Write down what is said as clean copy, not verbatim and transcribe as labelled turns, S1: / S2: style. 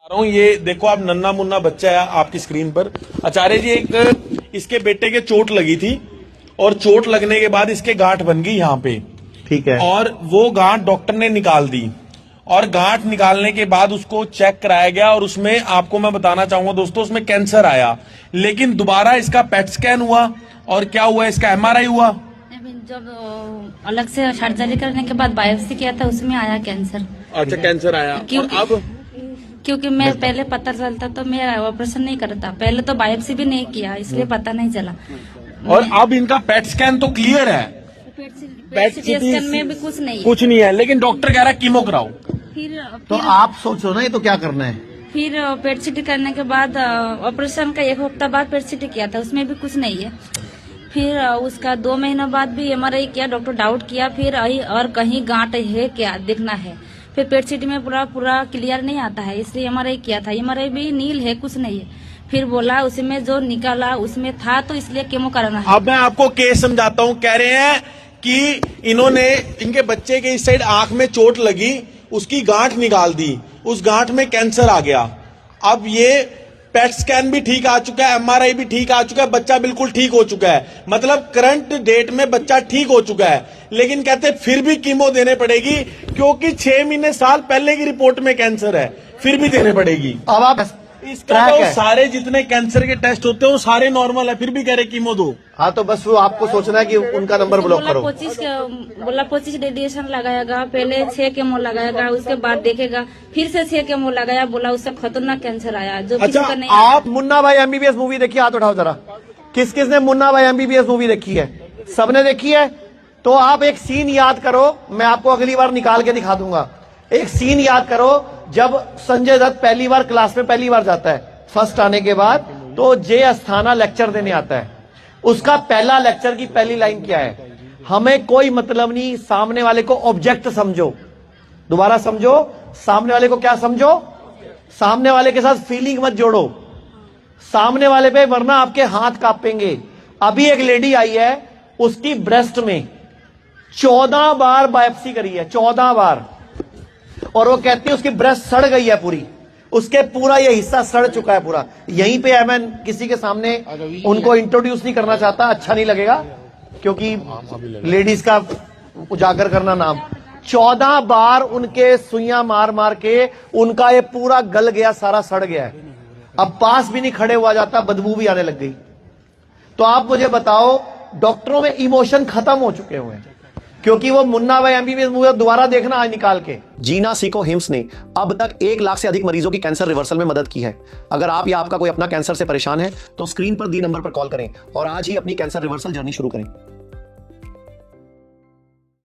S1: रहा हूँ। ये देखो आप, नन्ना मुन्ना बच्चा है आपकी स्क्रीन पर। आचार्य जी, एक इसके बेटे के चोट लगी थी और चोट लगने के बाद इसके गांठ बन गई यहाँ पे,
S2: ठीक है।
S1: और वो गांठ डॉक्टर ने निकाल दी, और गांठ निकालने के बाद उसको चेक कराया गया और उसमें आपको मैं बताना चाहूंगा दोस्तों, उसमें कैंसर आया। लेकिन दोबारा इसका पेट स्कैन हुआ और क्या हुआ, इसका एमआरआई हुआ।
S3: जब अलग से सर्जरी करने के बाद बायोप्सी किया था, उसमें आया कैंसर।
S1: अच्छा, कैंसर आया।
S3: क्योंकि मैं पहले पता चलता तो मैं ऑपरेशन नहीं करता, पहले तो बायोप्सी भी नहीं किया, इसलिए पता नहीं चला।
S1: और अब इनका पेट स्कैन तो क्लियर है,
S3: पेट स्कैन में भी कुछ नहीं है।
S1: कुछ नहीं है, लेकिन डॉक्टर कह रहा है कीमो कराओ।
S2: तो आप सोचो ना, ये तो क्या करना है।
S3: फिर पेट सीटी करने के बाद ऑपरेशन का 1 हफ्ता बाद पेट सीटी किया था, उसमें भी कुछ नहीं है। फिर उसका 2 महीना बाद भी एमआरआई किया, डॉक्टर डाउट किया, फिर और कहीं गांठ है क्या देखना है। फिर पेट सीटी में पूरा क्लियर नहीं आता है, इसलिए एमआरआई किया था, एमआरआई भी नील है, कुछ नहीं है। फिर बोला उसमें जो निकाला उसमें था, तो इसलिए केमो कराना है।
S1: अब मैं आपको केस समझाता हूँ। कह रहे हैं कि इन्होंने, इनके बच्चे के इस साइड आंख में चोट लगी, उसकी गांठ निकाल दी, उस गांठ में कैंसर आ गया। अब ये पेट स्कैन भी ठीक आ चुका है, एमआरआई भी ठीक आ चुका है, बच्चा बिल्कुल ठीक हो चुका है, मतलब करंट डेट में बच्चा ठीक हो चुका है। लेकिन कहते फिर भी कीमो देने पड़ेगी, क्योंकि 6 महीने साल पहले की रिपोर्ट में कैंसर है, फिर भी देने पड़ेगी।
S2: अब आप
S1: इसका तो सारे जितने कैंसर के टेस्ट होते हैं वो सारे नॉर्मल है, फिर भी कह रहे कीमो दो।
S2: हाँ, तो बस वो आपको सोचना है कि उनका नंबर ब्लॉक करो।
S3: 25 रेडिएशन लगाएगा, पहले 6 केमो लगाएगा, उसके बाद देखेगा, फिर से 6 केमो लगाया, बोला उससे खतरनाक कैंसर आया, जो किसी का नहीं।
S2: आप मुन्ना भाई एमबीबीएस मूवी देखी, हाथ उठाओ जरा। किस किस ने मुन्ना भाई एमबीबीएस मूवी देखी है? सबने देखी है। तो आप एक सीन याद करो, मैं आपको अगली बार निकाल के दिखा दूंगा। एक सीन याद करो, जब संजय दत्त पहली बार क्लास में पहली बार जाता है, फर्स्ट आने के बाद, तो जे अस्थाना लेक्चर देने आता है। उसका पहला लेक्चर की पहली लाइन क्या है? हमें कोई मतलब नहीं, सामने वाले को ऑब्जेक्ट समझो। दोबारा समझो, सामने वाले को क्या समझो? सामने वाले के साथ फीलिंग मत जोड़ो सामने वाले पे, वरना आपके हाथ कांपेंगे। अभी एक लेडी आई है, उसकी ब्रेस्ट में 14 बार बायोप्सी करी है, 14 बार, और वो कहती है उसकी ब्रेस्ट सड़ गई है पूरी, उसके पूरा ये हिस्सा सड़ चुका है पूरा। यहीं पे है, मैं किसी के सामने उनको इंट्रोड्यूस नहीं करना चाहता, अच्छा नहीं लगेगा, क्योंकि लेडीज का उजागर करना नाम। 14 बार उनके सुइयां मार मार के उनका ये पूरा गल गया, सारा सड़ गया है। अब पास भी नहीं खड़े हुआ जाता, बदबू भी आने लग गई। तो आप मुझे बताओ, डॉक्टरों में इमोशन खत्म हो चुके हुए हैं, क्योंकि वो मुन्ना भाई एमबीबीएस मूवी दोबारा देखना आज निकाल के।
S4: जीना सीखो हिम्स ने अब तक 1 लाख से अधिक मरीजों की कैंसर रिवर्सल में मदद की है। अगर आप या आपका कोई अपना कैंसर से परेशान है तो स्क्रीन पर दी नंबर पर कॉल करें और आज ही अपनी कैंसर रिवर्सल जर्नी शुरू करें।